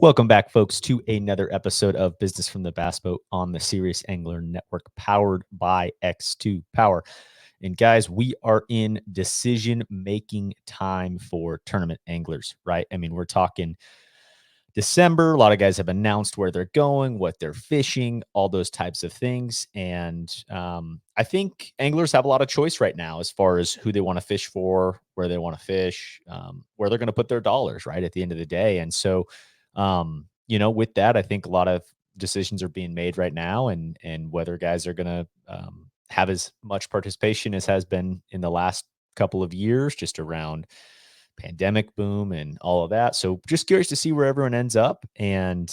Welcome back, folks, to another episode of Business from the Bass Boat on the Serious Angler Network, powered by X2 Power. And guys, we are in decision-making time for tournament anglers, right? I mean, we're talking December. A lot of guys have announced where they're going, what they're fishing, all those types of things. And I think anglers have a lot of choice right now as far as who they want to fish for, where they want to fish, where they're going to put their dollars, right, at the end of the day. And so, with that, I think a lot of decisions are being made right now, and whether guys are going to have as much participation as has been in the last couple of years, just around pandemic boom and all of that. So just curious to see where everyone ends up. And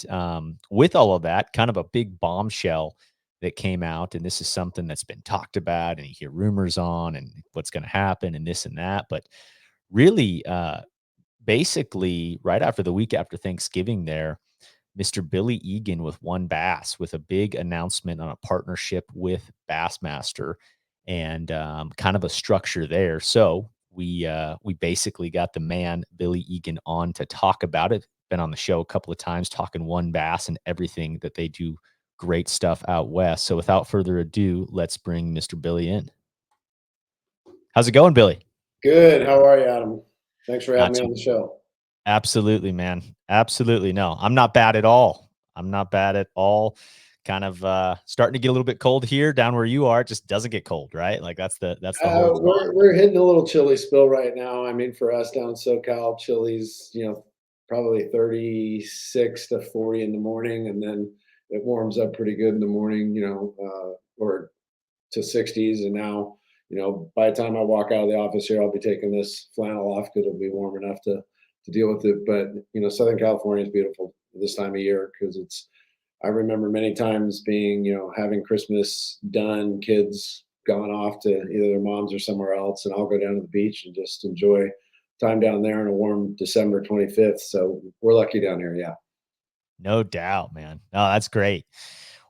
with all of that, kind of a big bombshell that came out. And this is something that's been talked about and you hear rumors on and what's going to happen and this and that. But really, basically, right after the week after Thanksgiving there, Mr. Billy Egan with WON Bass with a big announcement on a partnership with Bassmaster and kind of a structure there. So we basically got the man Billy Egan on to talk about it. Been on the show a couple of times talking WON Bass and everything that they do. Great stuff out west. So without further ado, let's bring Mr. Billy in. How's it going, Billy? Good. How are you, Adam? Thanks for having Not me too on the show. Absolutely, man. Absolutely. No, I'm not bad at all. I'm not bad at all. Kind of starting to get a little bit cold here down where you are. It just doesn't get cold, right? Like that's the whole draw. We're hitting a little chilly spill right now. I mean, for us down in SoCal, chilly's probably 36 to 40 in the morning, and then it warms up pretty good in the morning. Or to 60s, and now by the time I walk out of the office here, I'll be taking this flannel off because it'll be warm enough to deal with it. But Southern California is beautiful this time of year because it's. I remember many times being, having Christmas done, kids gone off to either their moms or somewhere else, and I'll go down to the beach and just enjoy time down there on a warm December 25th. So we're lucky down here. Yeah. No doubt, man. No, that's great.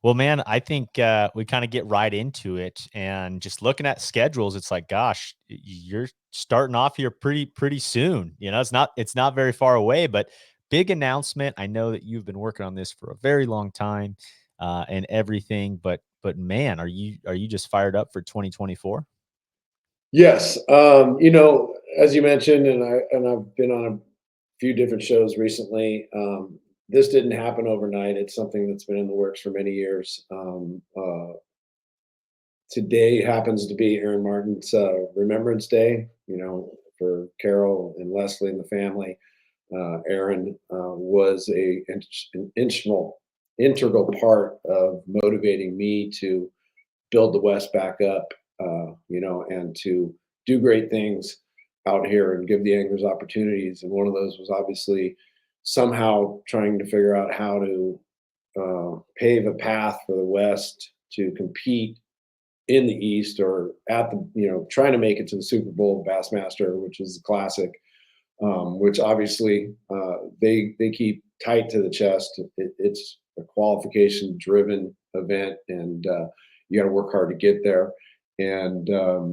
Well, man, I think we kind of get right into it, and just looking at schedules, it's like, gosh, you're starting off here pretty soon. It's not very far away, but big announcement. I know that you've been working on this for a very long time, and everything, but man, are you just fired up for 2024? Yes. As you mentioned, and I've been on a few different shows recently. This didn't happen overnight. It's something that's been in the works for many years. Today happens to be Aaron Martin's Remembrance Day. For Carol and Leslie and the family. Aaron was an integral part of motivating me to build the West back up, and to do great things out here and give the anglers opportunities. And one of those was obviously somehow trying to figure out how to pave a path for the West to compete in the East or at the, trying to make it to the Super Bowl Bassmaster, which is the classic, which obviously they keep tight to the chest. It's a qualification driven event, and you got to work hard to get there. And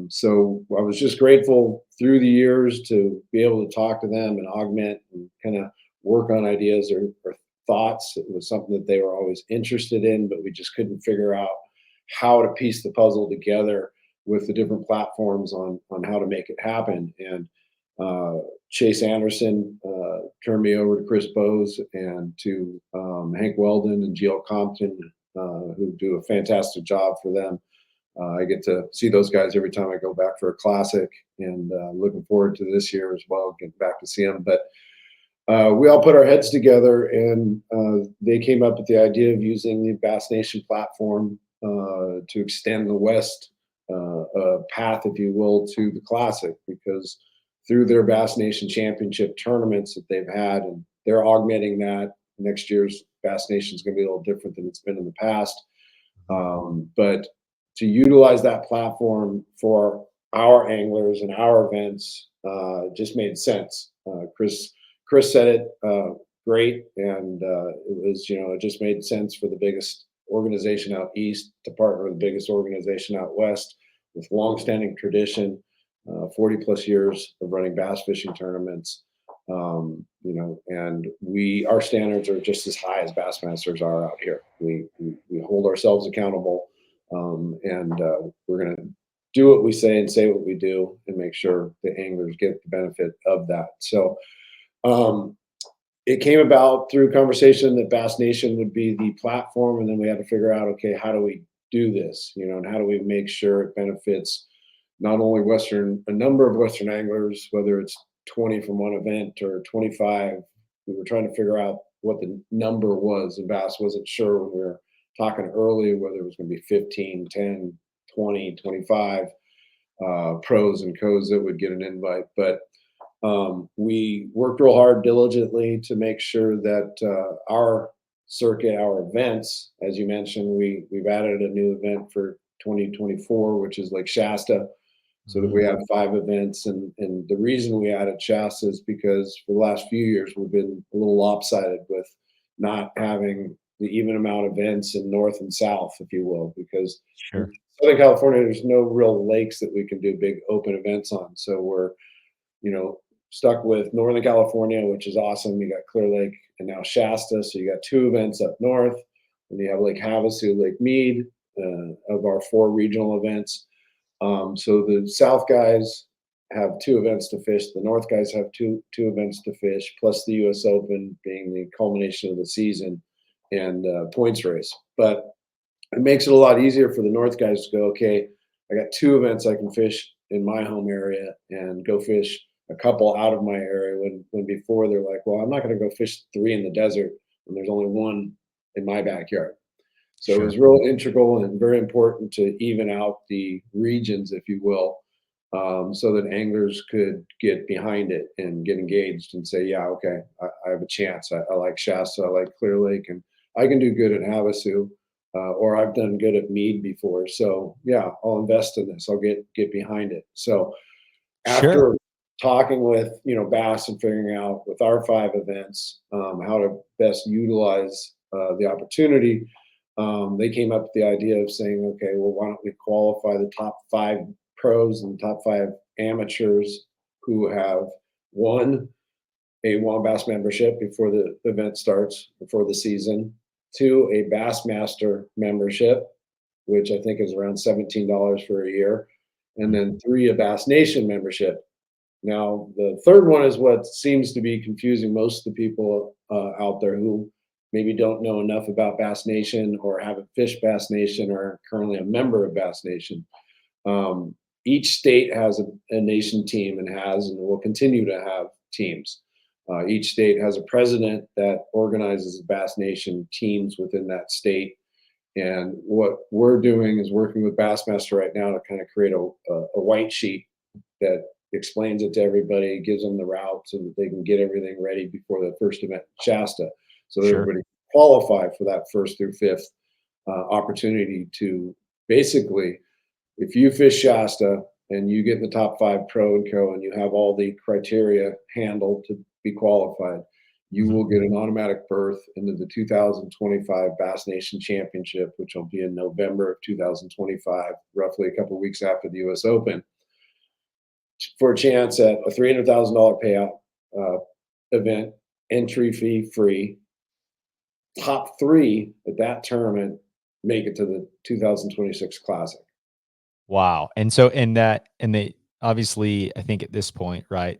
so I was just grateful through the years to be able to talk to them and augment and kind of work on ideas or thoughts. It was something that they were always interested in, but we just couldn't figure out how to piece the puzzle together with the different platforms on how to make it happen. And Chase Anderson turned me over to Chris Bowes and to Hank Weldon and Gio Compton, who do a fantastic job for them. I get to see those guys every time I go back for a classic, and looking forward to this year as well, getting back to see them. But we all put our heads together, and they came up with the idea of using the Bass Nation platform to extend the West path, if you will, to the Classic, because through their Bass Nation Championship tournaments that they've had, and they're augmenting that. Next year's Bass Nation is going to be a little different than it's been in the past. But to utilize that platform for our anglers and our events just made sense. Chris said it great, and it just made sense for the biggest organization out east to partner with the biggest organization out west with longstanding tradition, 40 plus years of running bass fishing tournaments. You know, and our standards are just as high as Bassmasters are out here. We hold ourselves accountable, and we're going to do what we say and say what we do, and make sure the anglers get the benefit of that. So um, it came about through conversation that Bass Nation would be the platform, and then we had to figure out, okay, how do we do this? You know, and how do we make sure it benefits not only a number of Western anglers, whether it's 20 from one event or 25. We were trying to figure out what the number was, and Bass wasn't sure when we were talking early whether it was going to be 15, 10, 20, 25 pros and co's that would get an invite. But we worked real hard diligently to make sure that our circuit, our events, as you mentioned, we've added a new event for 2024, which is Lake Shasta, so that we have 5 events. And the reason we added Shasta is because for the last few years we've been a little lopsided with not having the even amount of events in north and south, if you will, because in Sure. Southern California there's no real lakes that we can do big open events on. So we're, you know, stuck with Northern California, which is awesome. You got Clear Lake and now Shasta. So you got 2 events up north, and you have Lake Havasu, Lake Mead, of our 4 regional events. So the South guys have 2 events to fish. The North guys have two events to fish, plus the U.S. Open being the culmination of the season and points race. But it makes it a lot easier for the North guys to go, okay, I got 2 events I can fish in my home area and go fish a couple out of my area, when before they're like, well, I'm not going to go fish 3 in the desert when there's only 1 in my backyard. So it Sure. was real integral and very important to even out the regions, if you will, so that anglers could get behind it and get engaged and say, yeah, okay, I have a chance. I like Shasta, I like Clear Lake, and I can do good at Havasu, or I've done good at Mead before. So yeah, I'll invest in this. I'll get behind it. So Sure. after talking with, you know, Bass and figuring out with our 5 events how to best utilize the opportunity, they came up with the idea of saying, okay, well, why don't we qualify the top 5 pros and top 5 amateurs who have won a WON Bass membership before the event starts, before the season, 2, a Bassmaster membership, which I think is around $17 for a year, and then 3, a Bass Nation membership. Now, the third one is what seems to be confusing most of the people out there who maybe don't know enough about Bass Nation or haven't fished Bass Nation or are currently a member of Bass Nation. Each state has a nation team and has and will continue to have teams. Each state has a president that organizes Bass Nation teams within that state. And what we're doing is working with Bassmaster right now to kind of create a white sheet that explains it to everybody, gives them the route so that they can get everything ready before the first event, Shasta, so that Sure. everybody can qualify for that 1st through 5th opportunity to basically, if you fish Shasta and you get in the top 5 pro and co and you have all the criteria handled to be qualified, you will get an automatic berth into the 2025 Bass Nation Championship, which will be in November of 2025, roughly a couple of weeks after the U.S. Open, for a chance at a $300,000 payout event, entry fee free. Top 3 at that tournament make it to the 2026 Classic. Wow. And so and they obviously, I think at this point, right?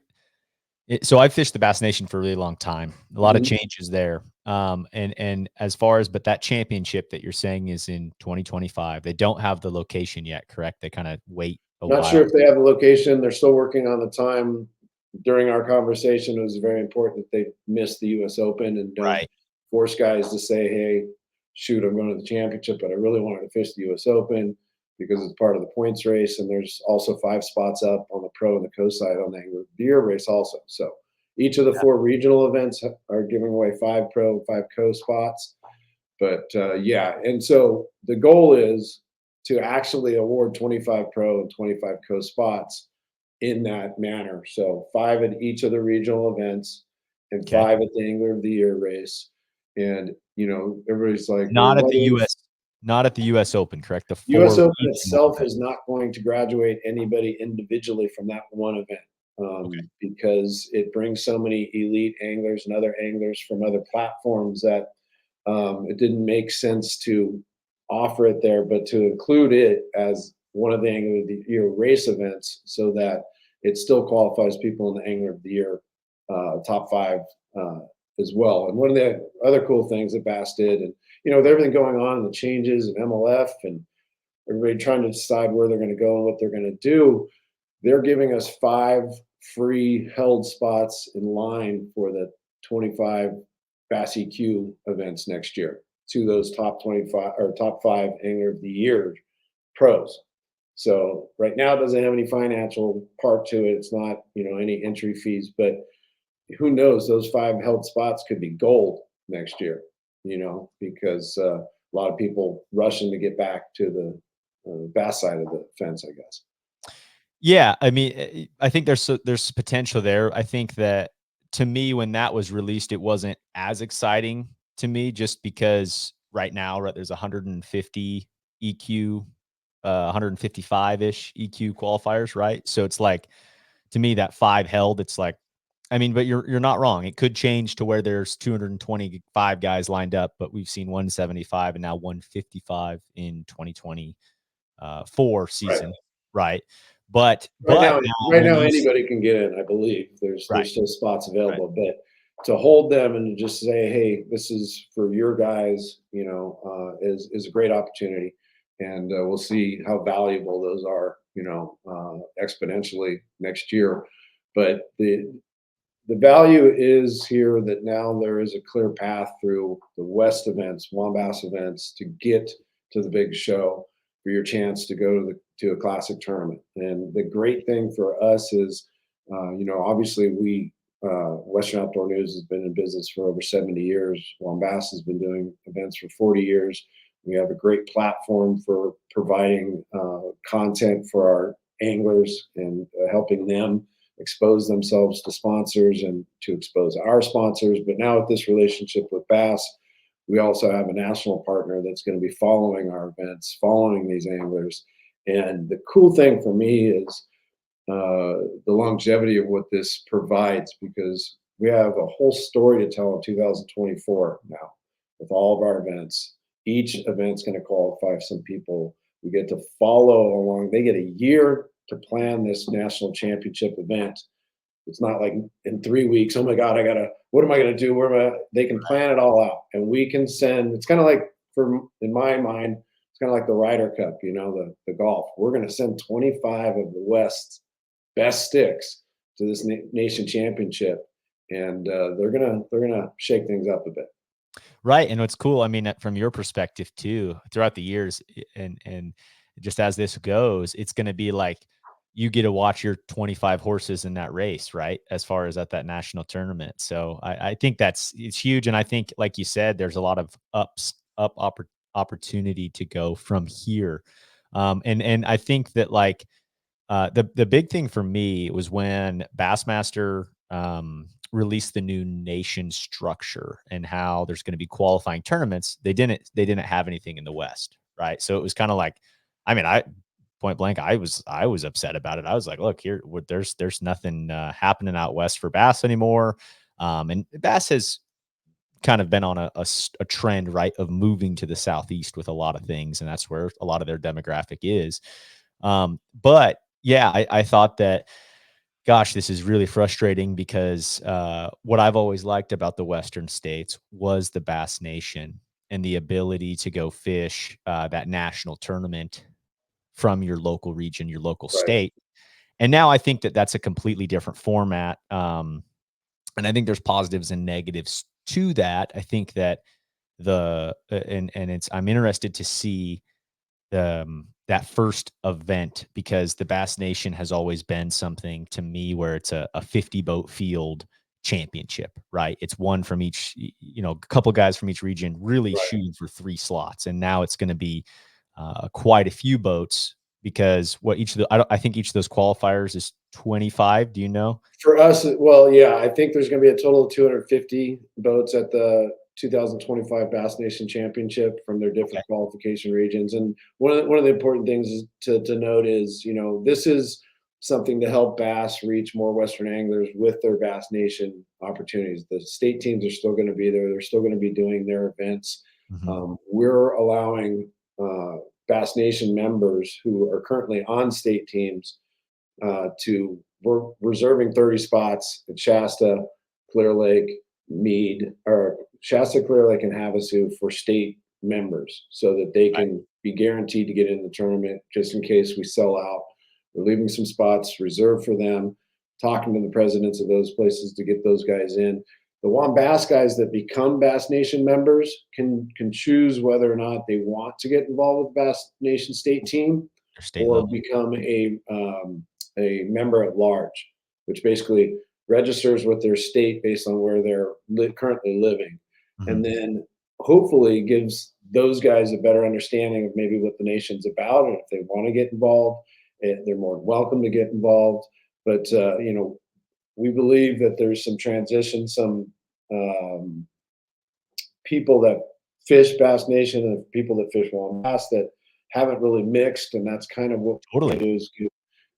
So I've fished the Bass Nation for a really long time. A lot of Mhm. changes there. And as far as, but that championship that you're saying is in 2025. They don't have the location yet, correct? They kind of wait a Not sure while. if they have the location. They're still working on the time. During our conversation, it was very important that they miss the U.S. Open and don't Right. force guys to say, "Hey, shoot, I'm going to the championship, but I really wanted to fish the U.S. Open because it's part of the points race." And there's also 5 spots up on the pro and the co side on the year race also. So each of the 4 regional events are giving away 5 pro, 5 co spots. But yeah, and so the goal is to actually award 25 pro and 25 co spots in that manner. So 5 at each of the regional events and Okay. 5 at the Angler of the Year race. And you know, everybody's like, well, Not at what the is US, not at the US Open, correct? The US 4 Open regional itself events. is not going to graduate anybody individually from that one event. because it brings so many elite anglers and other anglers from other platforms that it didn't make sense to offer it there, but to include it as one of the Angler of the Year race events so that it still qualifies people in the Angler of the Year top five uh, as well. And one of the other cool things that Bass did, and with everything going on, the changes and MLF and everybody trying to decide where they're going to go and what they're going to do, they're giving us 5 free held spots in line for the 25 Bass EQ events next year to those top 25 or top 5 Angler of the Year pros. So right now it doesn't have any financial part to it. It's not, any entry fees, but who knows? Those 5 held spots could be gold next year, because a lot of people rushing to get back to the bass side of the fence, I guess. Yeah, I mean, I think there's potential there. I think that to me, when that was released, it wasn't as exciting to me, just because right now, right, there's 150 EQ, 155 ish EQ qualifiers, right? So it's like, to me, that 5 held. It's like, I mean, but you're not wrong. It could change to where there's 225 guys lined up, but we've seen 175 and now 155 in 2024 Right. season, right? But Right but now, now right when now you anybody can get in. I believe right, there's still spots right. available, but to hold them and to just say, "Hey, this is for your guys," is a great opportunity, and we'll see how valuable those are, exponentially next year. But the value is here that now there is a clear path through the West events, WON Bass events, to get to the big show for your chance to go to a classic tournament. And the great thing for us is, obviously Western Outdoor News has been in business for over 70 years. WON Bass has been doing events for 40 years. We have a great platform for providing content for our anglers and helping them expose themselves to sponsors and to expose our sponsors. But now with this relationship with Bass, we also have a national partner that's going to be following our events, following these anglers. And the cool thing for me is the longevity of what this provides, because we have a whole story to tell in 2024 now with all of our events. Each event's going to qualify some people. We get to follow along. They get a year to plan this national championship event. It's not like in 3 weeks, oh my God, what am I gonna do? Where am I? They can plan it all out. And we can send, it's kind of like in my mind, it's kind of like the Ryder Cup, the golf. We're gonna send 25 of the West's best sticks to this nation championship. And they're gonna shake things up a bit. Right, and what's cool, I mean, from your perspective too, throughout the years, and just as this goes, it's gonna be like you get to watch your 25 horses in that race, right? As far as at that national tournament. So I think it's huge, and I think, like you said, there's a lot of opportunity to go from here. And I think that, like, the big thing for me was when Bassmaster released the new nation structure and how there's going to be qualifying tournaments. They didn't have anything in the West, right? So it was kind of like, I mean, I point blank, I was upset about it. I was like, look here, there's nothing happening out west for Bass anymore. And Bass has kind of been on a trend, right, of moving to the southeast with a lot of things, and that's where a lot of their demographic is. But yeah, I thought that, gosh, this is really frustrating because what I've always liked about the Western states was the Bass Nation and the ability to go fish that national tournament from your local region, your local Right. state. And now I think that that's a completely different format. And I think there's positives and negatives to that. I think that and it's I'm interested to see that first event, because the Bass Nation has always been something to me where it's a 50 boat field championship, right? It's one from each, a couple guys from each region really Right. shooting for 3 slots. And now it's going to be quite a few boats, because what each of I think each of those qualifiers is 25. Do you know? For us, well, yeah, I think there's going to be a total of 250 boats at the 2025 Bass Nation Championship from their Okay. different qualification regions. And one of the important things is to note is, this is something to help bass reach more Western anglers with their Bass Nation opportunities. The state teams are still going to be there. They're still going to be doing their events. We're allowing Bass Nation members who are currently on state teams we're reserving 30 spots at Shasta, Clear Lake, Mead, or Shasta, Clear Lake, and Havasu for state members so that they can be guaranteed to get in the tournament just in case we sell out. We're leaving some spots reserved for them, talking to the presidents of those places to get those guys in. The WON Bass guys that become Bass Nation members can choose whether or not they want to get involved with the Bass Nation state team or become a member at large, which basically registers with their state based on where they're currently living. And then hopefully gives those guys a better understanding of maybe what the nation's about. And if they want to get involved, they're more than welcome to get involved. But, we believe that there's some transition, some people that fish Bass Nation and people that fish WON Bass that haven't really mixed. And that's kind of what we do is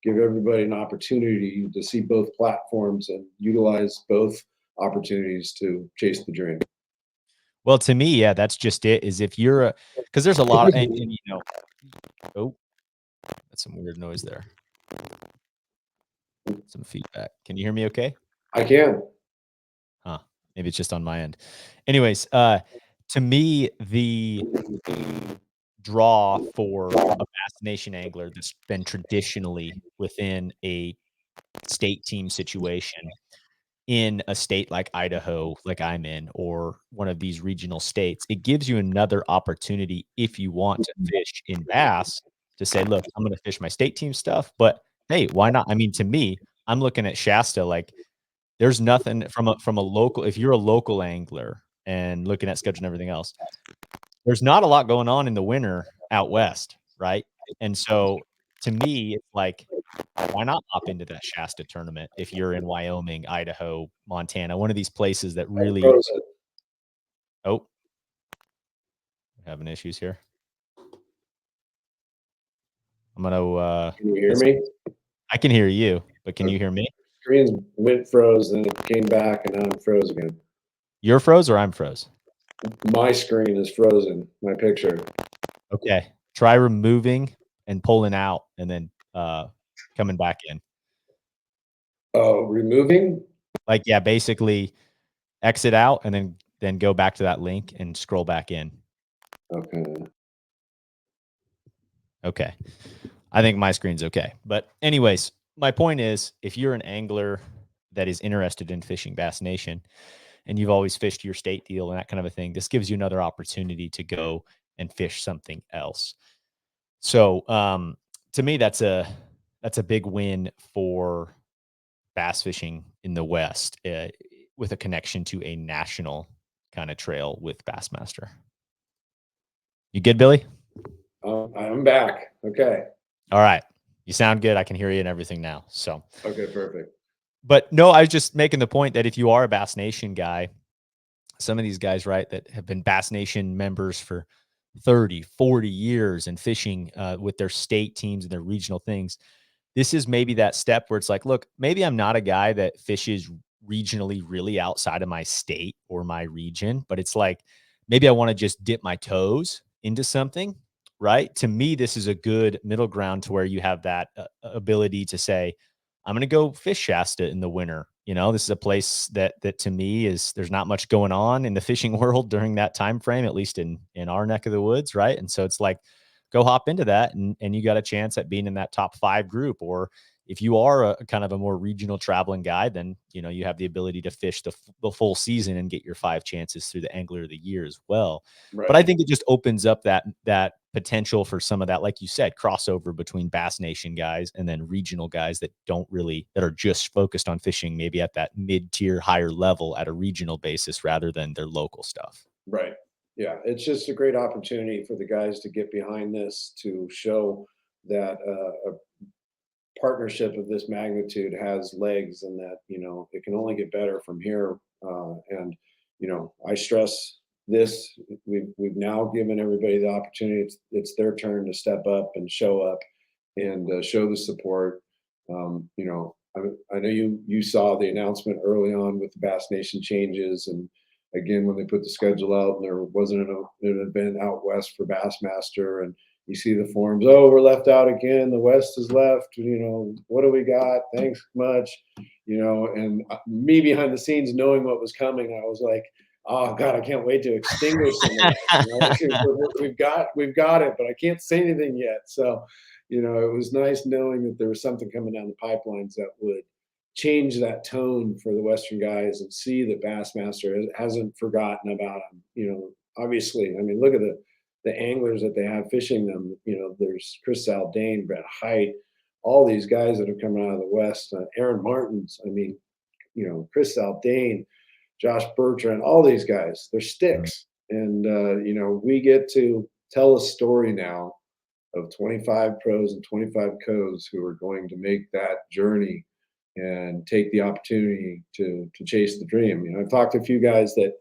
give everybody an opportunity to see both platforms and utilize both opportunities to chase the dream. Well, to me, yeah, that's just it. Is if you're because there's a lot, and oh, that's some weird noise there. Some feedback. Can you hear me? Okay. I can. Huh? Maybe it's just on my end. Anyways, to me, the draw for a Bass Nation angler that's been traditionally within a state team situation in a state like Idaho, like I'm in, or one of these regional states, it gives you another opportunity if you want to fish in bass to say, look, I'm going to fish my state team stuff, but hey, why not? I mean, to me, I'm looking at Shasta, like there's nothing from a local, if you're a local angler and looking at schedule and everything else, there's not a lot going on in the winter out west, right? And so to me, it's like, why not hop into that Shasta tournament if you're in Wyoming, Idaho, Montana, one of these places that really oh, having issues here. I'm gonna can you hear me? I can hear you, but can you hear me? Screen's went froze, then it came back, and now I'm froze again. You're froze or I'm froze? My screen is frozen, my picture. Okay. Try removing and pulling out and then coming back in. Oh, removing? Like, yeah, basically exit out and then go back to that link and scroll back in. Okay. Okay. I think my screen's okay. But anyways, my point is if you're an angler that is interested in fishing Bass Nation and you've always fished your state deal and that kind of a thing, this gives you another opportunity to go and fish something else. So to me, that's a big win for bass fishing in the West with a connection to a national kind of trail with Bassmaster. You good, Billy? I'm back. Okay. All right. You sound good. I can hear you and everything now. So okay, perfect. But no, I was just making the point that if you are a Bass Nation guy, some of these guys, right, that have been Bass Nation members for 30, 40 years and fishing with their state teams and their regional things, this is maybe that step where it's like, look, maybe I'm not a guy that fishes regionally really outside of my state or my region, but it's like maybe I want to just dip my toes into something, right? To me, this is a good middle ground to where you have that ability to say, I'm going to go fish Shasta in the winter. You know, this is a place that to me is there's not much going on in the fishing world during that time frame, at least in our neck of the woods, right? And so it's like, go hop into that and you got a chance at being in that top 5 group. Or if you are a kind of a more regional traveling guy, then, you know, you have the ability to fish the full season and get your 5 chances through the Angler of the Year as well. Right. But I think it just opens up that potential for some of that, like you said, crossover between Bass Nation guys and then regional guys that are just focused on fishing maybe at that mid-tier higher level at a regional basis rather than their local stuff. Right. Yeah, it's just a great opportunity for the guys to get behind this, to show that a partnership of this magnitude has legs, and that, you know, it can only get better from here. And you know, I stress this: we've now given everybody the opportunity. It's their turn to step up and show up and show the support. You know, I know you saw the announcement early on with the Bass Nation changes, and again when they put the schedule out, and there wasn't an event out west for Bassmaster, and you see the forums, oh, we're left out again. The West is left. You know, what do we got? Thanks much. You know, and me behind the scenes, knowing what was coming, I was like, oh God, I can't wait to extinguish some of that. You know, we've got it, but I can't say anything yet. So, you know, it was nice knowing that there was something coming down the pipelines that would change that tone for the Western guys and see that Bassmaster hasn't forgotten about them. You know, obviously, I mean, look at the anglers that they have fishing them. You know, there's Chris Zaldain, Brett Height, all these guys that are coming out of the West. Aaron Martins. I mean, you know, Chris Zaldain, Josh Bertrand, all these guys. They're sticks, and you know, we get to tell a story now of 25 pros and 25 co's who are going to make that journey and take the opportunity to chase the dream. You know, I've talked to a few guys that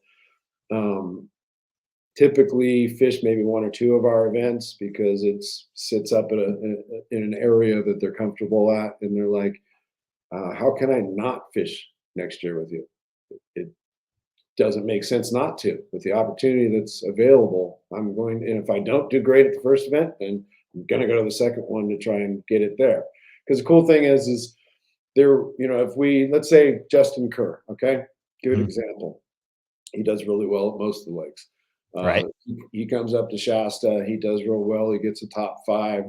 um, typically fish maybe one or two of our events because it sits up in an area that they're comfortable at, and they're like, "How can I not fish next year with you? It doesn't make sense not to. With the opportunity that's available, I'm going. And if I don't do great at the first event, then I'm going to go to the second one to try and get it there. Because the cool thing is there. You know, if we let's say Justin Kerr, okay, good Mhm. example. He does really well at most of the lakes. Right. He comes up to Shasta. He does real well. He gets a top five.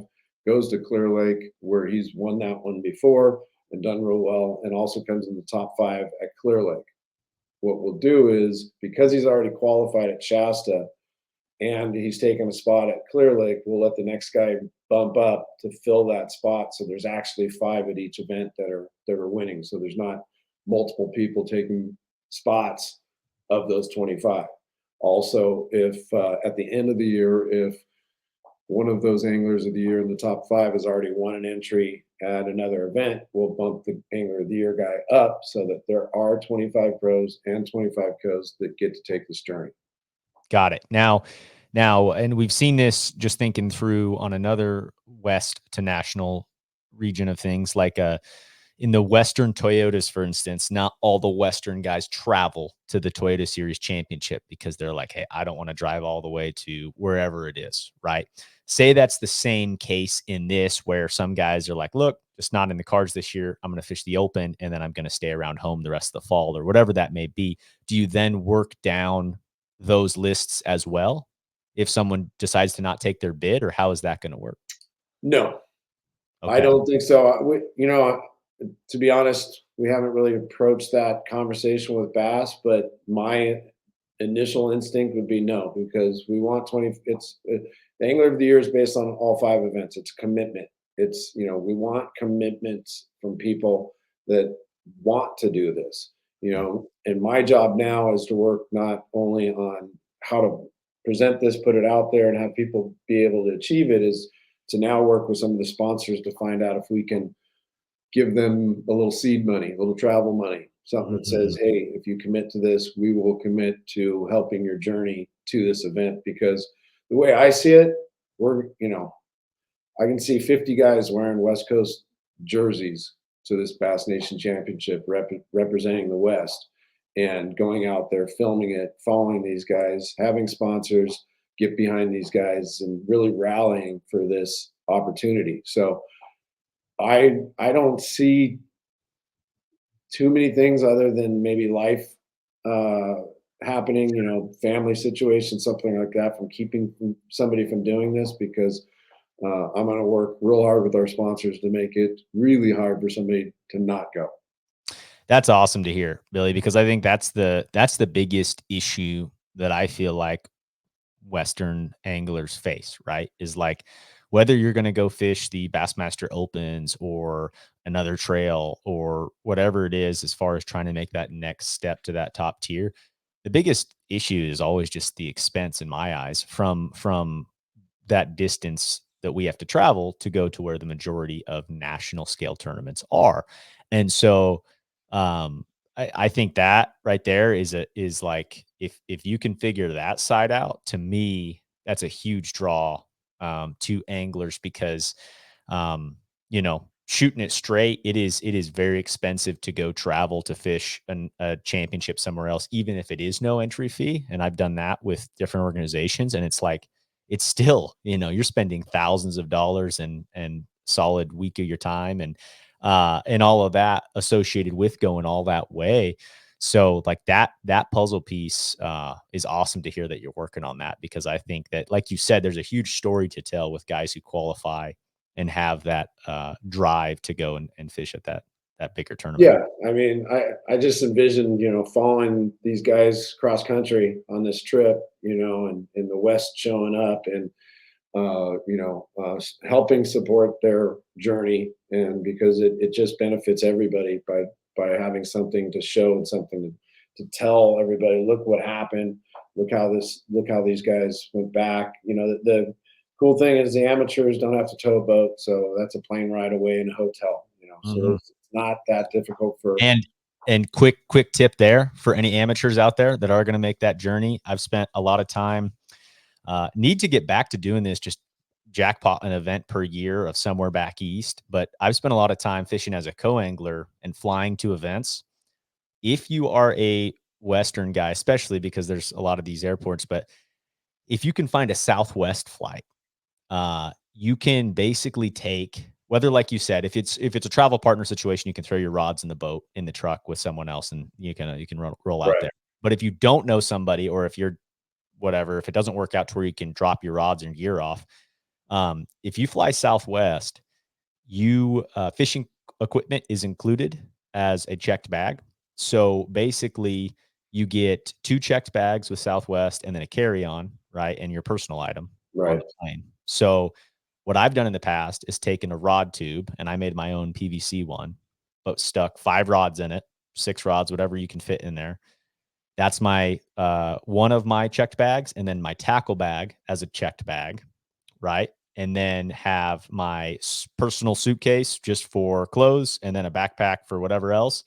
Goes to Clear Lake where he's won that one before and done real well, and also comes in the top five at Clear Lake. What we'll do is because he's already qualified at Shasta and he's taken a spot at Clear Lake, we'll let the next guy bump up to fill that spot. So there's actually five at each event that are winning. So there's not multiple people taking spots of those 25. Also, if at the end of the year, if one of those anglers of the year in the top five has already won an entry at another event, we'll bump the angler of the year guy up so that there are 25 pros and 25 co's that get to take this journey. Got it. Now, and we've seen this just thinking through on another west to national region of things, like in the Western Toyotas, for instance, not all the Western guys travel to the Toyota Series Championship because they're like, hey, I don't want to drive all the way to wherever it is, right? Say that's the same case in this, where some guys are like, look, it's not in the cards this year. I'm going to fish the Open and then I'm going to stay around home the rest of the fall or whatever that may be. Do you then work down those lists as well if someone decides to not take their bid, or how is that going to work? No, I Okay. don't think so. You know, to be honest, we haven't really approached that conversation with Bass, but my initial instinct would be no, because we want 20. The Angler of the Year is based on all five events. It's commitment. It's, you know, we want commitments from people that want to do this, you know, and my job now is to work not only on how to present this, put it out there, and have people be able to achieve it, is to now work with some of the sponsors to find out if we can give them a little seed money, a little travel money, something that says, Mhm. hey, if you commit to this, we will commit to helping your journey to this event. Because the way I see it, you know, I can see 50 guys wearing West Coast jerseys to this Bass Nation Championship representing the West and going out there, filming it, following these guys, having sponsors get behind these guys and really rallying for this opportunity. So I don't see too many things other than maybe life uh, happening, you know, family situation, something like that, from keeping somebody from doing this, because I'm going to work real hard with our sponsors to make it really hard for somebody to not go. That's awesome to hear, Billy, because I think that's the biggest issue that I feel like Western anglers face, right? Is like whether you're going to go fish the Bassmaster Opens or another trail or whatever it is, as far as trying to make that next step to that top tier, the biggest issue is always just the expense in my eyes from that distance that we have to travel to go to where the majority of national scale tournaments are. And so um I think that right there is like if you can figure that side out, to me, that's a huge draw to anglers because you know, shooting it straight, it is very expensive to go travel to fish a championship somewhere else, even if it is no entry fee. And I've done that with different organizations, and it's like it's still, you're spending thousands of dollars and solid week of your time and all of that associated with going all that way. So like that puzzle piece is awesome to hear that you're working on that, because I think that, like you said, there's a huge story to tell with guys who qualify and have that drive to go and fish at that bigger tournament. Yeah, I mean, I just envisioned, following these guys cross country on this trip, and in the West showing up and helping support their journey, and because it just benefits everybody by having something to show and something to tell everybody. Look what happened. Look how these guys went back. The cool thing is the amateurs don't have to tow a boat, so that's a plane ride away in a hotel. So Mhm. it's not that difficult for. And quick tip there for any amateurs out there that are going to make that journey. I've spent a lot of time. Need to get back to doing this. Just jackpot an event per year of somewhere back east. But I've spent a lot of time fishing as a co-angler and flying to events. If you are a Western guy, especially because there's a lot of these airports, but if you can find a Southwest flight, you can basically take, whether, like you said, if it's a travel partner situation, you can throw your rods in the boat in the truck with someone else, and you can roll out Right, there. But if you don't know somebody, or if you're whatever, if it doesn't work out to where you can drop your rods and gear off, if you fly Southwest, you fishing equipment is included as a checked bag. So basically, you get two checked bags with Southwest and then a carry-on, right, and your personal item on right, the plane. So what I've done in the past is taken a rod tube, and I made my own PVC one, but stuck 5 rods in it, 6 rods, whatever you can fit in there. That's my one of my checked bags, and then my tackle bag as a checked bag, right? And then have my personal suitcase just for clothes, and then a backpack for whatever else.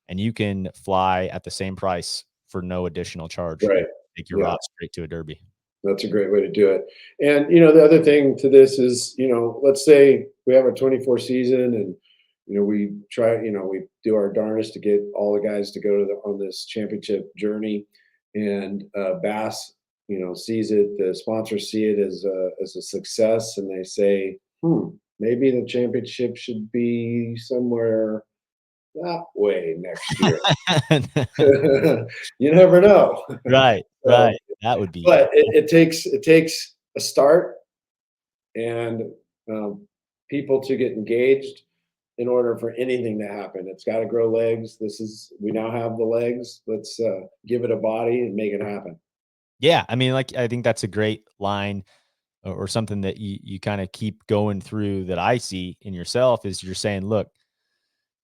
And you can fly at the same price for no additional charge. right. Take your Yeah. rod straight to a derby. That's a great way to do it. And the other thing to this is, let's say we have a 24 season, and we try, we do our darndest to get all the guys to go on this championship journey, and Bass, sees it, the sponsors see it as a success, and they say, maybe the championship should be somewhere that way next year. You never know. Right, So, right. That would be but it takes a start, and people to get engaged in order for anything to happen. It's got to grow legs. We now have the legs. Let's give it a body and make it happen. yeah. I mean, like, I think that's a great line, or something that you kind of keep going through that I see in yourself, is you're saying, look,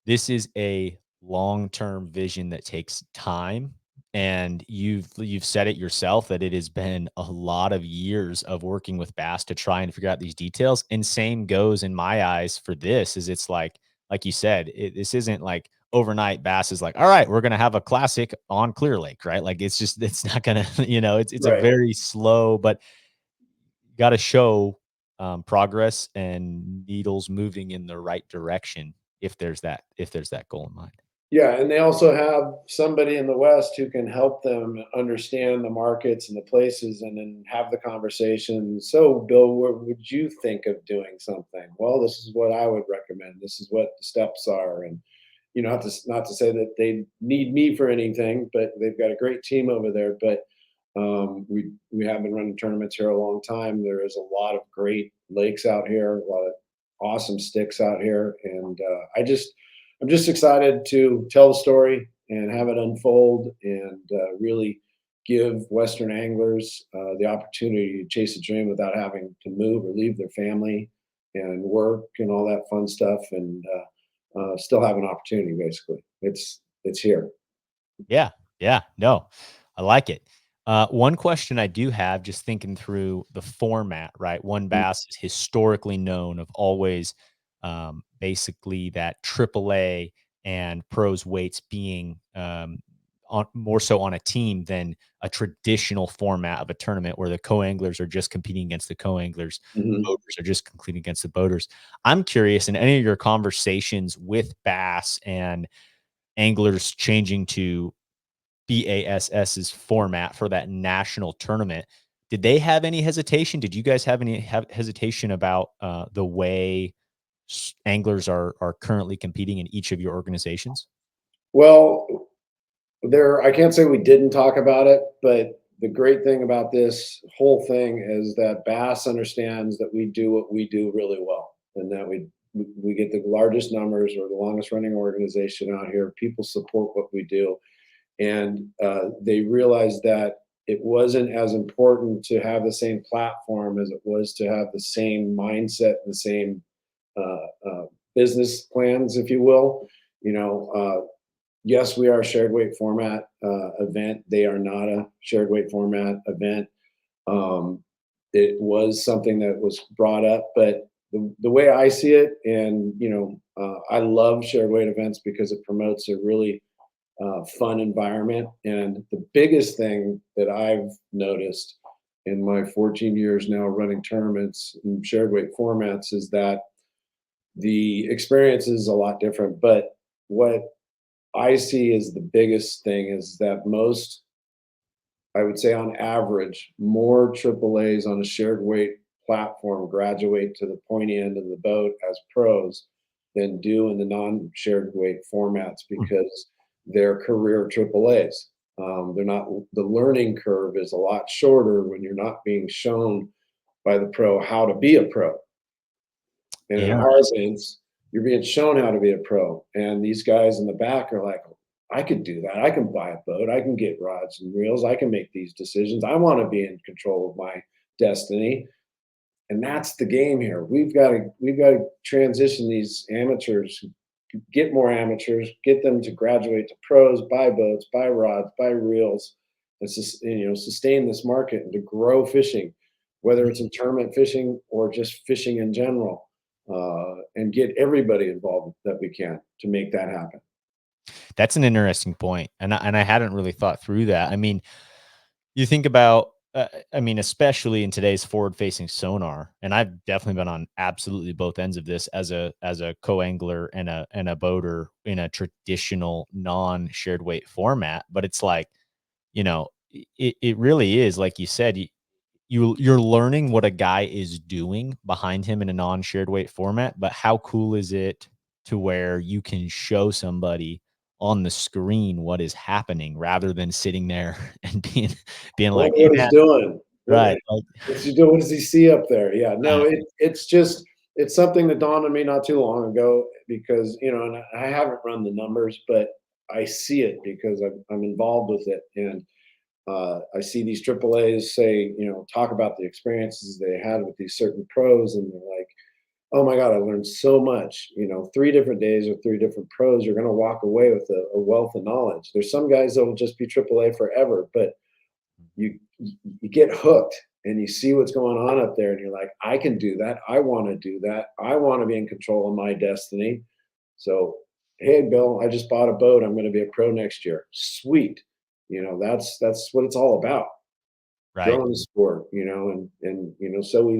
this is a long-term vision that takes time, and you've said it yourself that it has been a lot of years of working with Bass to try and figure out these details. And same goes in my eyes for this, is it's like you said, this isn't like overnight. Bass is like, all right, we're gonna have a classic on Clear Lake, right? Like, it's not gonna, it's a Right. very slow, but got to show progress and needles moving in the right direction, if there's that goal in mind. Yeah, and they also have somebody in the West who can help them understand the markets and the places, and then have the conversation. So, Bill, what would you think of doing something? Well, this is what I would recommend. This is what the steps are, and not to say that they need me for anything, but they've got a great team over there. But we have been running tournaments here a long time. There is a lot of great lakes out here, a lot of awesome sticks out here, and I'm just excited to tell the story and have it unfold, and really give Western anglers the opportunity to chase a dream without having to move or leave their family and work and all that fun stuff, and still have an opportunity. Basically, it's here. Yeah, yeah, no, I like it. One question I do have, just thinking through the format, right? One Bass is historically known of always, basically that AAA and pros weights being more so on a team than a traditional format of a tournament where the co-anglers are just competing against the co-anglers, Mhm. boaters are just competing against the boaters. I'm curious, in any of your conversations with bass and anglers changing to BASS's format for that national tournament, did they have any hesitation? Did you guys have any hesitation about the way anglers are currently competing in each of your organizations? Well, I can't say we didn't talk about it, but the great thing about this whole thing is that Bass understands that we do what we do really well, and that we get the largest numbers. Or the longest running organization out here. People support what we do, and they realized that it wasn't as important to have the same platform as it was to have the same mindset and the same business plans, if you will. You know, yes, we are a shared weight format event. They are not a shared weight format event. Um, it was something that was brought up, but the way I see it, and I love shared weight events because it promotes a really fun environment. And the biggest thing that I've noticed in my 14 years now running tournaments in shared weight formats is that the experience is a lot different. But what I see as the biggest thing is that I would say on average, more AAAs on a shared weight platform graduate to the pointy end of the boat as pros than do in the non-shared weight formats Hmm. because they're career AAAs. They're not, the learning curve is a lot shorter when you're not being shown by the pro how to be a pro. And in our Interesting. events, you're being shown how to be a pro. And these guys in the back are like, I could do that. I can buy a boat. I can get rods and reels. I can make these decisions. I want to be in control of my destiny. And that's the game here. We've got to transition these amateurs, get more amateurs, get them to graduate to pros, buy boats, buy rods, buy reels, and sustain this market and to grow fishing, whether it's in tournament fishing or just fishing in general, and get everybody involved that we can to make that happen. That's an interesting point, and I hadn't really thought through that. I mean, you think about, I mean, especially in today's forward-facing sonar, and I've definitely been on absolutely both ends of this as a co-angler and a boater in a traditional non-shared weight format. But it's like, it really is like you said. You're learning what a guy is doing behind him in a non-shared weight format, but how cool is it to where you can show somebody on the screen what is happening rather than sitting there and being I like, wonder "Hey, what he's man." doing. Right, like, What's he doing? What does he see up there? Yeah, no, uh, it's just it's something that dawned on me not too long ago because and I haven't run the numbers, but I see it because I'm involved with it, and I see these AAAs say, talk about the experiences they had with these certain pros, and they're like, "Oh my God, I learned so much." 3 different days with 3 different pros, you're going to walk away with a wealth of knowledge. There's some guys that will just be AAA forever, but you get hooked and you see what's going on up there, and you're like, I can do that. I want to do that. I want to be in control of my destiny. So, hey, Bill, I just bought a boat. I'm going to be a pro next year. Sweet. That's what it's all about. right. Growing the sport, so we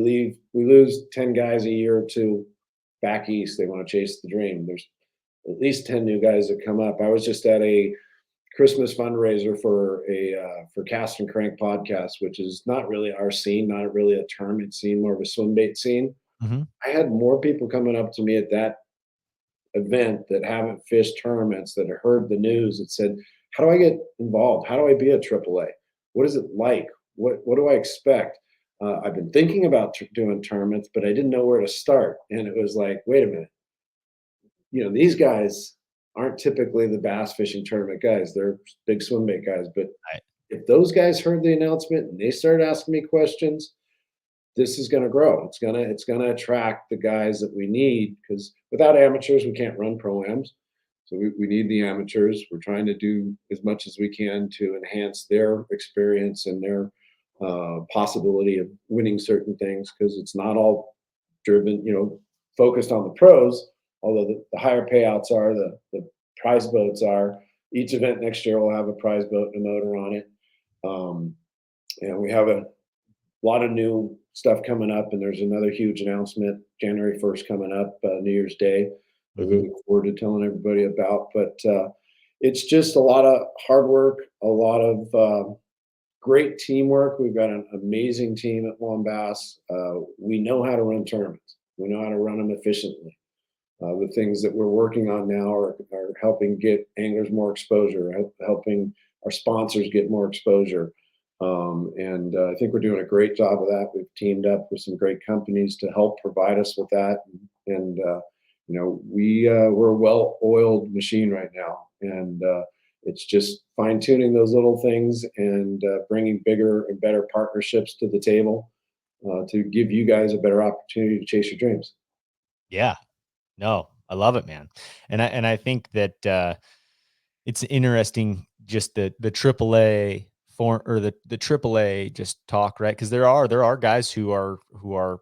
lose 10 guys a year or two back east. They want to chase the dream. There's at least 10 new guys that come up. I was just at a Christmas fundraiser for Cast and Crank podcast, which is not really our scene, not really a tournament scene, more of a swim bait scene. Mhm. I had more people coming up to me at that event that haven't fished tournaments, that have heard the news, that said, "How do I get involved? How do I be a AAA? What is it like? What do I expect? I've been thinking about doing tournaments, but I didn't know where to start." And it was like, wait a minute, these guys aren't typically the bass fishing tournament guys. They're big swim bait guys. But Right. if those guys heard the announcement and they started asking me questions, this is going to grow. It's gonna attract the guys that we need, because without amateurs, we can't run pro-ams. So we need the amateurs. We're trying to do as much as we can to enhance their experience and their possibility of winning certain things, because it's not all driven, focused on the pros, although the higher payouts are, the prize boats are. Each event next year will have a prize boat and a motor on it. Um, and we have a lot of new stuff coming up, and there's another huge announcement January 1st coming up, New Year's Day, that we Hmm. look forward to telling everybody about. But it's just a lot of hard work, a lot of great teamwork. We've got an amazing team at WON Bass. We know how to run tournaments. We know how to run them efficiently. The things that we're working on now are helping get anglers more exposure, helping our sponsors get more exposure. And I think we're doing a great job of that. We've teamed up with some great companies to help provide us with that. And we're a well-oiled machine right now. And it's just fine-tuning those little things and bringing bigger and better partnerships to the table to give you guys a better opportunity to chase your dreams. Yeah. No, I love it, man. And I think that it's interesting just the AAA for or the AAA just talk, right? Because there are guys who are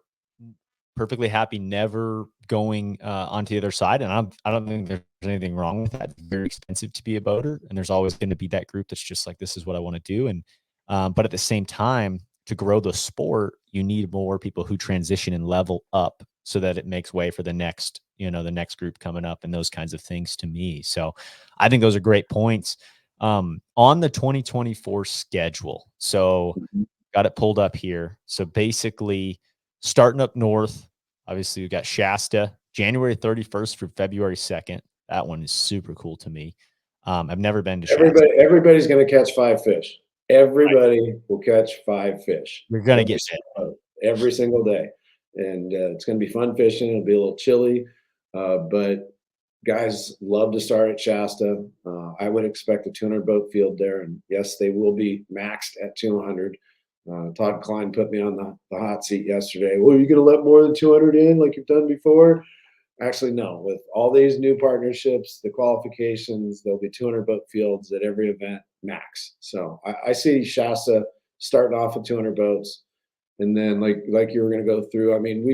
perfectly happy never going onto the other side, and I don't think there's anything wrong with that. It's very expensive to be a boater, and there's always going to be that group that's just like, this is what I want to do. And but at the same time, to grow the sport, you need more people who transition and level up so that it makes way for the next, the next group coming up and those kinds of things to me. So I think those are great points. On the 2024 schedule. So Mhm. got it pulled up here. So basically, starting up north, obviously, we got Shasta, January 31st through February 2nd. That one is super cool to me. I've never been to Shasta. Everybody's going to catch 5 fish. Right. Everybody will catch 5 fish You're gonna every get bit. single boat, every single day, and it's going to be fun fishing. It'll be a little chilly, but guys love to start at Shasta. I would expect a 200 boat field there, and yes, they will be maxed at 200. Todd Klein put me on the hot seat yesterday. Well, are you going to let more than 200 in like you've done before? Actually, no. With all these new partnerships, the qualifications, there'll be 200 boat fields at every event max. So I see Shasta starting off with 200 boats, and then like you were going to go through. I mean,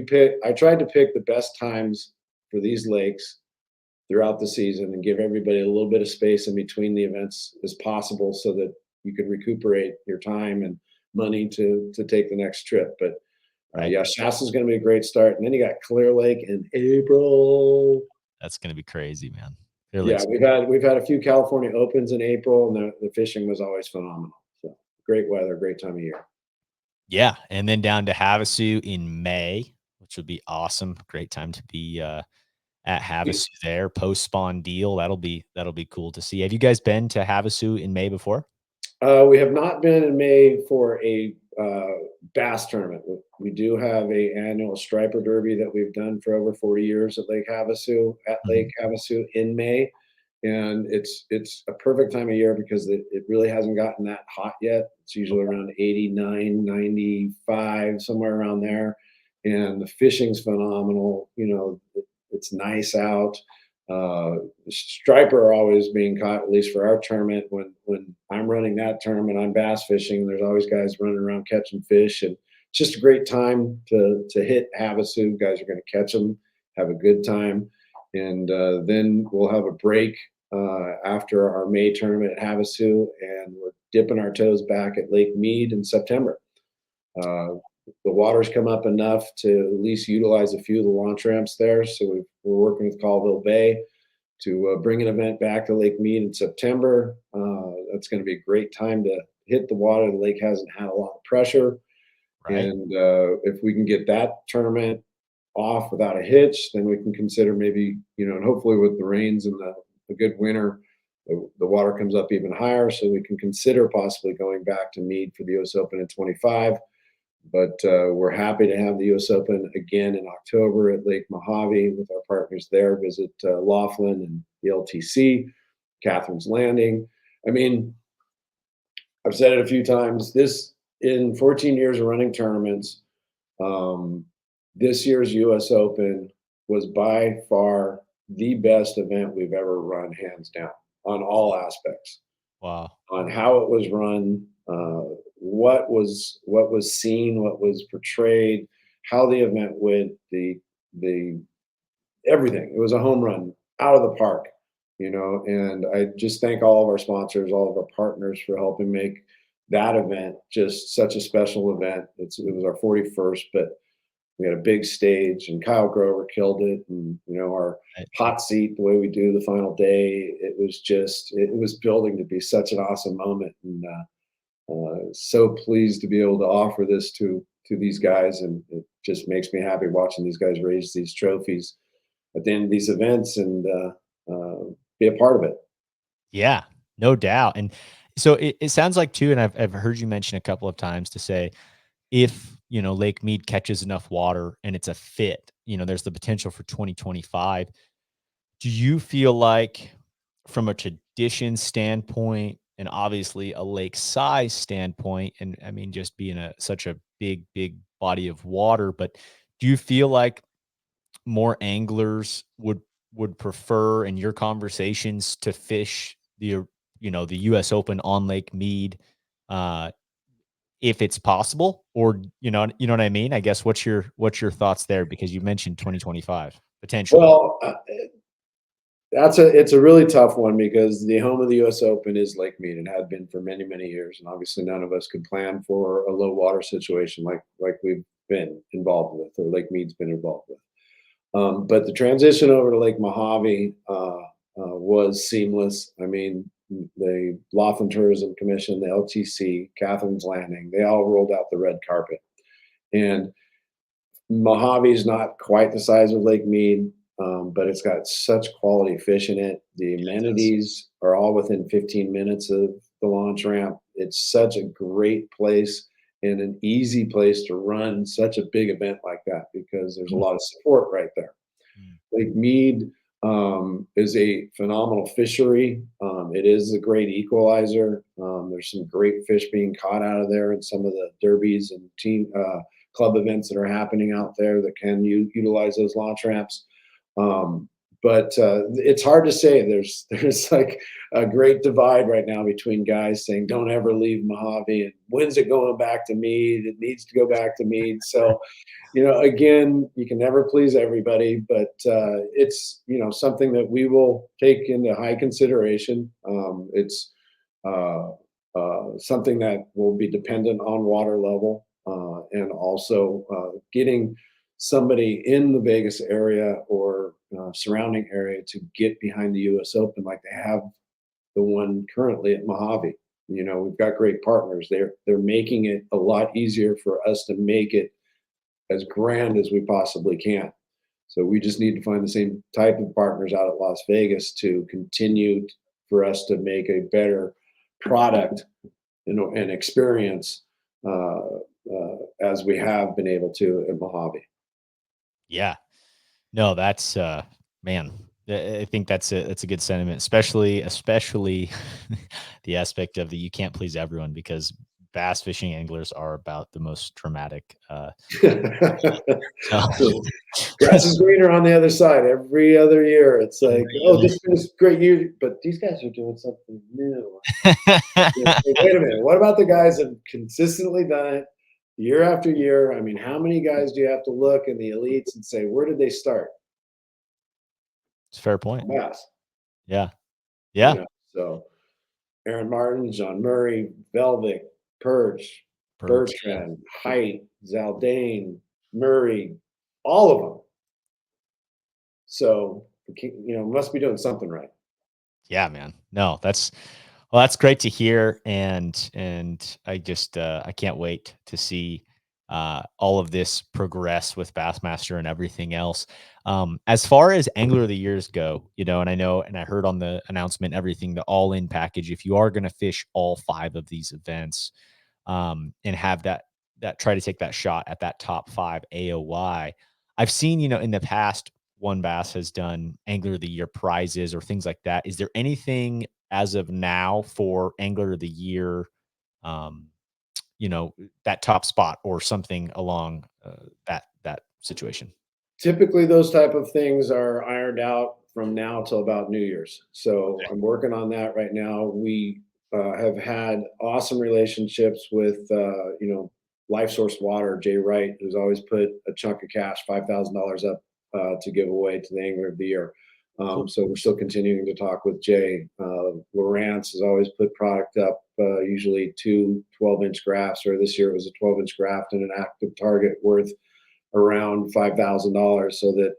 I tried to pick the best times for these lakes throughout the season and give everybody a little bit of space in between the events as possible, so that you could recuperate your time and money to take the next trip. But Right. yeah, Shasta's going to be a great start, and then you got Clear Lake in April. That's gonna be crazy, man. Clear Yeah, Lake's we've had a few California Opens in April, and the fishing was always phenomenal. So great weather, great time of year. yeah, and then down to Havasu in May, which would be awesome. Great time to be at We, Havasu there. Post spawn deal. That'll be cool to see. Have you guys been to Havasu in May before? we have not been in May for a bass tournament. We do have a annual striper derby that we've done for over 40 years at Mhm. Lake Havasu in May, and it's a perfect time of year because it really hasn't gotten that hot yet. It's usually Okay. around 89, 95, somewhere around there, and the fishing's phenomenal. It's nice out. Striper are always being caught, at least for our tournament. When I'm running that tournament, I'm bass fishing. There's always guys running around catching fish, and it's just a great time to hit Havasu. Guys are going to catch them, have a good time, and then we'll have a break after our May tournament at Havasu, and we're dipping our toes back at Lake Mead in September. Uh, the water's come up enough to at least utilize a few of the launch ramps there. So we're working with Colville Bay to bring an event back to Lake Mead in September. That's going to be a great time to hit the water. The lake hasn't had a lot of pressure. Right. And if we can get that tournament off without a hitch, then we can consider maybe, and hopefully with the rains and the good winter, the water comes up even higher. So we can consider possibly going back to Mead for the US Open in 25. But we're happy to have the U.S. Open again in October at Lake Mojave with our partners there. Visit Laughlin and the LTC, Catherine's Landing. I mean, I've said it a few times. This in 14 years of running tournaments, um, this year's U.S. Open was by far the best event we've ever run, hands down, on all aspects, Wow. on how it was run, what was seen, what was portrayed, how the event went, the everything. It was a home run out of the park. and I just thank all of our sponsors, all of our partners for helping make that event just such a special event. It was our 41st, but we had a big stage, and Kyle Grover killed it. And our Right. hot seat, the way we do the final day, it was building to be such an awesome moment. And so pleased to be able to offer this to these guys, and it just makes me happy watching these guys raise these trophies at the end of these events, and be a part of it. Yeah, no doubt. And so it sounds like too, and I've heard you mention a couple of times to say if Lake Mead catches enough water and it's a fit, there's the potential for 2025. Do you feel like, from a tradition standpoint, and obviously a lake size standpoint, and I mean just being such a big body of water, but do you feel like more anglers would prefer in your conversations to fish the US Open on Lake Mead, uh, if it's possible? Or you know what I mean? I guess what's your thoughts there? Because you mentioned 2025 potentially. Well, it's a really tough one because the home of the U.S. Open is Lake Mead and had been for many years, and obviously none of us could plan for a low water situation like we've been involved with, or Lake Mead's been involved with. But the transition over to Lake Mojave was seamless. I mean, the Laughlin Tourism Commission, the LTC, Catherine's Landing, they all rolled out the red carpet. And Mojave is not quite the size of Lake Mead, but it's got such quality fish in it. The It does. amenities are all within 15 minutes of the launch ramp. It's such a great place and an easy place to run such a big event like that because there's a Mm, lot of support right there. mm. Lake Mead is a phenomenal fishery. It is a great equalizer. There's some great fish being caught out of there in some of the derbies and team club events that are happening out there that can utilize those launch ramps. Um, but it's hard to say. There's like a great divide right now between guys saying don't ever leave Mojave and when's it going back to Mead? It needs to go back to Mead. So again, you can never please everybody, but it's something that we will take into high consideration. It's something that will be dependent on water level, and also getting somebody in the Vegas area or surrounding area to get behind the U.S. Open like they have the one currently at Mojave. We've got great partners. They're making it a lot easier for us to make it as grand as we possibly can. So we just need to find the same type of partners out at Las Vegas to continue for us to make a better product, and experience as we have been able to at Mojave. Yeah. No, that's man, I think that's a good sentiment, especially the aspect of the you can't please everyone, because bass fishing anglers are about the most dramatic. So Grass is greener on the other side every other year. It's like, every oh, other this is great year, but these guys are doing something new. Yeah, year. hey, wait a minute. What about the guys that have consistently done it year after year? I mean, how many guys do you have to look in the elites and say, where did they start? It's a fair point. Bass, Yeah. you Yeah. know. So Aaron Martin, John Murray, Velvic, Perch, Birch. Yeah. Bertrand, Height, Zaldane, Murray, all of them. So must be doing something right. Yeah, man. No, that's great to hear, and I just I can't wait to see all of this progress with Bassmaster and everything else. As far as Angler of the Years go, and I know, and I heard on the announcement, everything, the all-in package. If you are going to fish all 5 of these events, and have that try to take that shot at that top 5 AOY. I've seen, in the past, One Bass has done Angler of the Year prizes or things like that. Is there anything as of now for Angler of the Year, um, that top spot or something along that situation? Typically, those type of things are ironed out from now till about New Year's. So Okay. I'm working on that right now. We have had awesome relationships with Life Source Water. Jay Wright, who's always put a chunk of cash, $5,000 up to give away to the Angler of the Year. Cool. So we're still continuing to talk with Jay. Lawrence has always put product up, usually two 12-inch graphs, or this year it was a 12-inch graft and an active target worth around $5,000, so that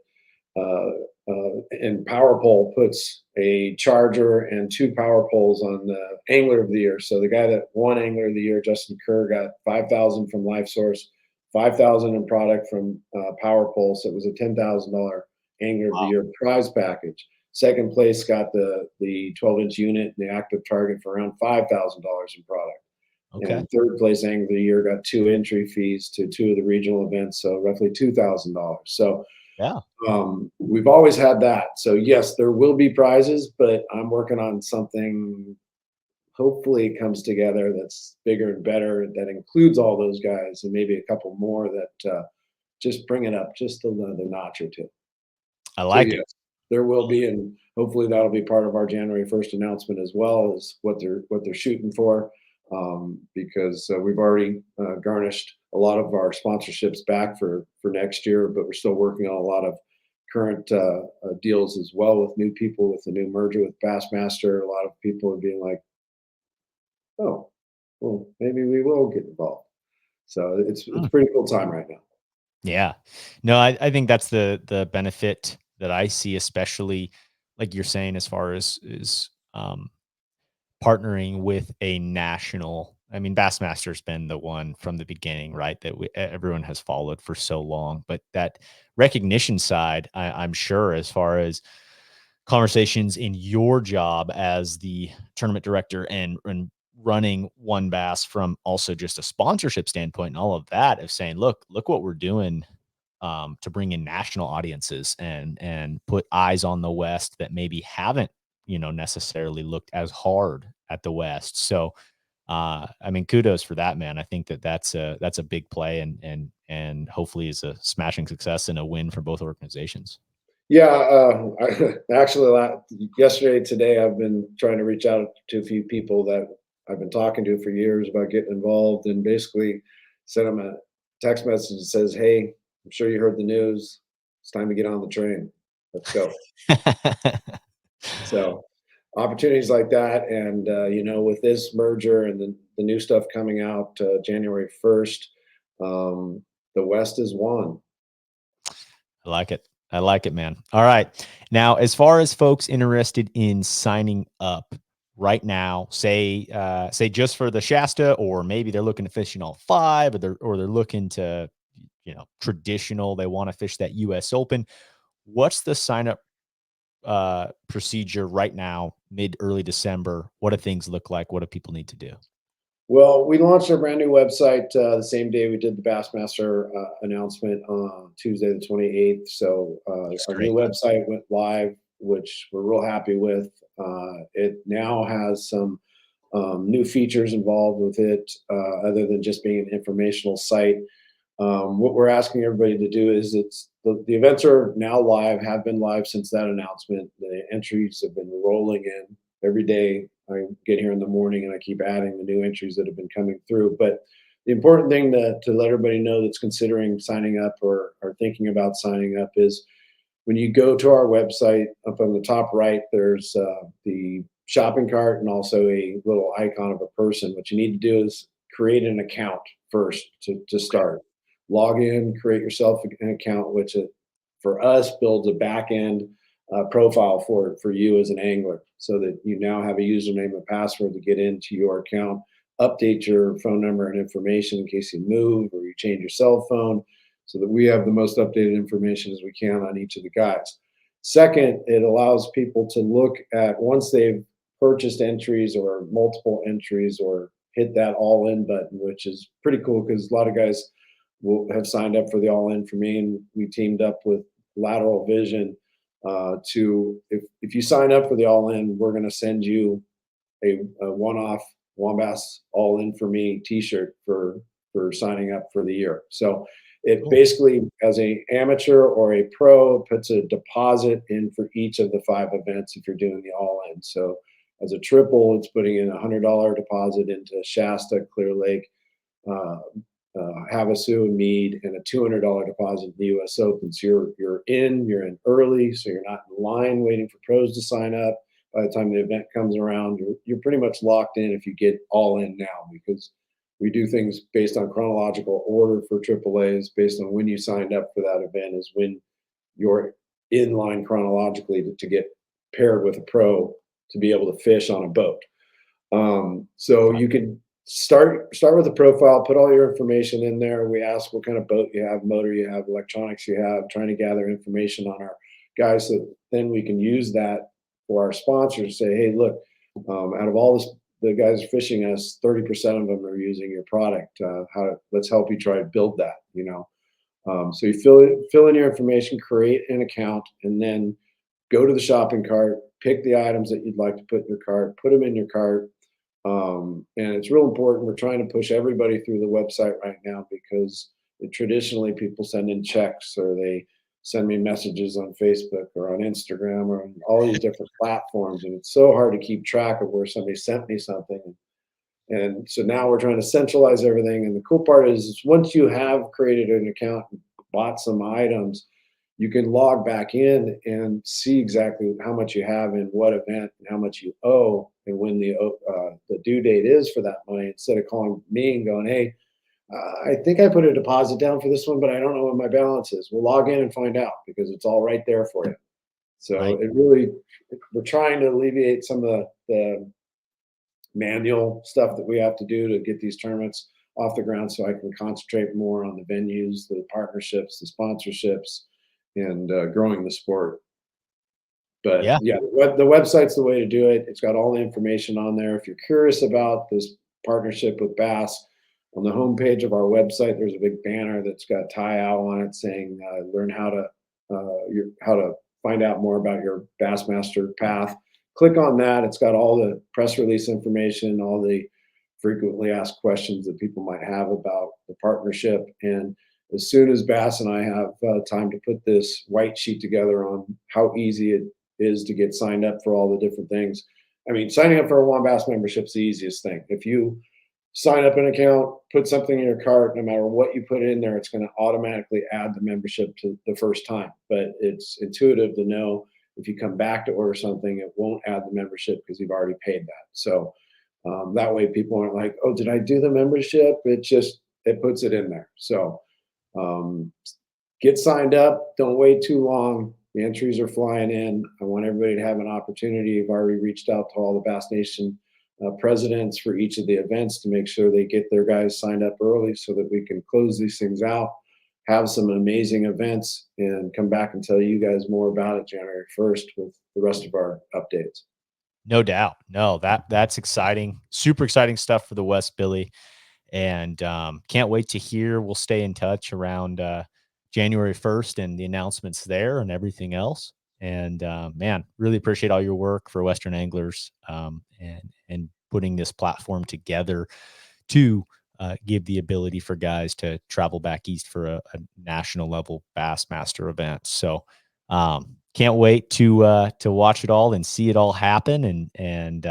and Power Pole puts a charger and two power poles on the Angler of the Year. So the guy that won Angler of the Year, Justin Kerr, got 5,000 from Life Source, 5,000 in product from Power Pole. So it was a $10,000 Angler of the Wow. Year prize package. Second place got the 12-inch unit and the active target for around $5,000 in product. Okay. And third place Angler of the Year got two entry fees to two of the regional events, so roughly $2,000. So Yeah. we've always had that. So yes, there will be prizes, but I'm working on something. Hopefully, it comes together that's bigger and better, that includes all those guys and maybe a couple more that just bring it up just another notch or two. I So like it. yes, there will be, and hopefully that'll be part of our January 1st announcement as well, as what they're shooting for. Because we've already garnished a lot of our sponsorships back for next year, but we're still working on a lot of current deals as well with new people, with the new merger with Bassmaster. A lot of people are being like, "Oh, well, maybe we will get involved." So it's Mm. a pretty cool time right now. Yeah. No, I think that's the benefit that I see, especially like you're saying, as far as partnering with a national. I mean, Bassmaster's been the one from the beginning, right? That everyone has followed for so long. But that recognition side, I'm sure, as far as conversations in your job as the tournament director and running One Bass from also just a sponsorship standpoint and all of that, of saying, look what we're doing, to bring in national audiences and put eyes on the West that maybe haven't, necessarily looked as hard at the West. So, I mean, kudos for that, man. I think that's a big play, and hopefully is a smashing success and a win for both organizations. Yeah, actually, yesterday, today, I've been trying to reach out to a few people that I've been talking to for years about getting involved, and basically sent them a text message that says, "Hey, I'm sure you heard the news. It's time to get on the train. Let's go." So opportunities like that, and with this merger and the new stuff coming out January 1st, the West is won. I like it. I like it, man. All right. Now, as far as folks interested in signing up right now, say just for the Shasta, or maybe they're looking to fish in all five, or they're looking to, traditional, they want to fish that US Open. What's the sign up procedure right now, mid early December? What do things look like? What do people need to do? Well, we launched our brand new website the same day we did the Bassmaster announcement on Tuesday the 28th. So Looks our new great. website went live, which we're real happy with. It now has some new features involved with it, other than just being an informational site. What we're asking everybody to do is, the events are now live, have been live since that announcement. The entries have been rolling in every day. I get here in the morning and I keep adding the new entries that have been coming through. But the important thing to let everybody know that's considering signing up, or thinking about signing up, is when you go to our website, up on the top right, there's the shopping cart and also a little icon of a person. What you need to do is create an account first to start. Log in, create yourself an account, which for us builds a back end profile for you as an angler, so that you now have a username and password to get into your account, update your phone number and information in case you move or you change your cell phone, so that we have the most updated information as we can on each of the guys. Second, it allows people to look at, once they've purchased entries or multiple entries, or hit that all in button, which is pretty cool because a lot of guys will have signed up for the all in for me, and we teamed up with Lateral Vision to, if you sign up for the all in, we're going to send you a one-off Wombass all in for me t-shirt for signing up for the year. So it Cool. basically, as a amateur or a pro, puts a deposit in for each of the five events if you're doing the all in. So as a triple, it's putting in $100 deposit into Shasta, Clear Lake, uh, Havasu and Mead, and a $200 deposit in the U.S. Open. So you're in early, so you're not in line waiting for pros to sign up. By the time the event comes around, you're pretty much locked in if you get all in now, because we do things based on chronological order for AAAs. Based on when you signed up for that event is when you're in line chronologically to get paired with a pro to be able to fish on a boat. So you can start with a profile, put all your information in there. We ask what kind of boat you have, motor you have, electronics you have, trying to gather information on our guys, so then we can use that for our sponsors. Say, hey, look, out of all this, the guys fishing us, 30% of them are using your product. Let's help you try to build that. So you fill in your information, create an account, and then go to the shopping cart, pick the items that you'd like to put in your cart, put them in your cart. And it's real important. We're trying to push everybody through the website right now, because traditionally people send in checks, or they send me messages on Facebook or on Instagram or on all these different platforms. And it's so hard to keep track of where somebody sent me something. And so now we're trying to centralize everything. And the cool part is once you have created an account and bought some items, you can log back in and see exactly how much you have in what event and how much you owe, and when the due date is for that money, instead of calling me and going, hey, I think I put a deposit down for this one, but I don't know what my balance is. We'll log in and find out, because it's all right there for you. So Right. we're trying to alleviate some of the manual stuff that we have to do to get these tournaments off the ground, so I can concentrate more on the venues, the partnerships, the sponsorships, and growing the sport. But Yeah. yeah, the website's the way to do it. It's got all the information on there. If you're curious about this partnership with Bass, on the homepage of our website, there's a big banner that's got Ty Owl on it saying, "Learn how to find out more about your Bassmaster path." Click on that. It's got all the press release information, all the frequently asked questions that people might have about the partnership. And as soon as Bass and I have time to put this white sheet together on how easy it is to get signed up for all the different things. I mean, signing up for a WON Bass membership is the easiest thing. If you sign up an account, put something in your cart, no matter what you put in there, it's going to automatically add the membership to the first time. But it's intuitive to know if you come back to order something, it won't add the membership because you've already paid that. So that way people aren't like, oh, did I do the membership? It puts it in there. So um, get signed up. Don't wait too long. The entries are flying in. I want everybody to have an opportunity. I've already reached out to all the Bass Nation presidents for each of the events to make sure they get their guys signed up early, so that we can close these things out, have some amazing events, and come back and tell you guys more about it January 1st with the rest of our updates. No doubt. No, that's exciting. Super exciting stuff for the West, Billy. And can't wait to hear. We'll stay in touch around January 1st and the announcements there and everything else. And man, really appreciate all your work for Western anglers, and putting this platform together to give the ability for guys to travel back east for a national level Bassmaster event. So can't wait to watch it all and see it all happen. And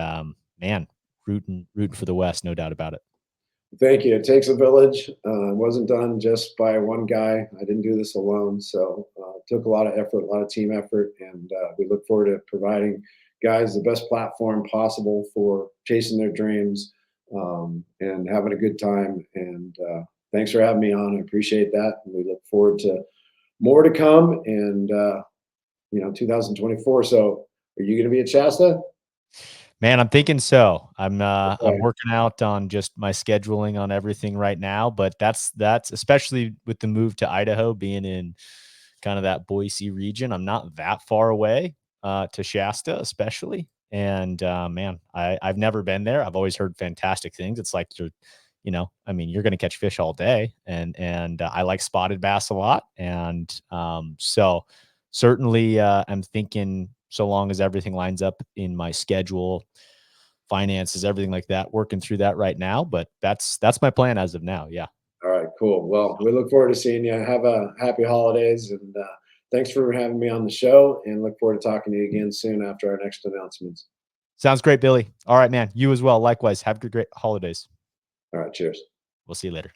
man, rooting for the West, no doubt about it. Thank you. It takes a village. It wasn't done just by one guy. I didn't do this alone. So it took a lot of effort, a lot of team effort. And we look forward to providing guys the best platform possible for chasing their dreams, and having a good time. And thanks for having me on. I appreciate that. And we look forward to more to come. And, 2024. So are you going to be at Shasta? Man, I'm thinking so. I'm Okay. working out on just my scheduling on everything right now, but that's especially with the move to Idaho, being in kind of that Boise region. I'm not that far away to Shasta, especially. And man, I've never been there. I've always heard fantastic things. It's like I mean, you're going to catch fish all day, and I like spotted bass a lot, and so certainly I'm thinking, so long as everything lines up in my schedule, finances, everything like that, working through that right now. But that's my plan as of now. Yeah. All right, cool. Well, we look forward to seeing you. Have a happy holidays, and thanks for having me on the show. And look forward to talking to you again soon after our next announcements. Sounds great, Billy. All right, man. You as well. Likewise. Have good, great holidays. All right, cheers. We'll see you later.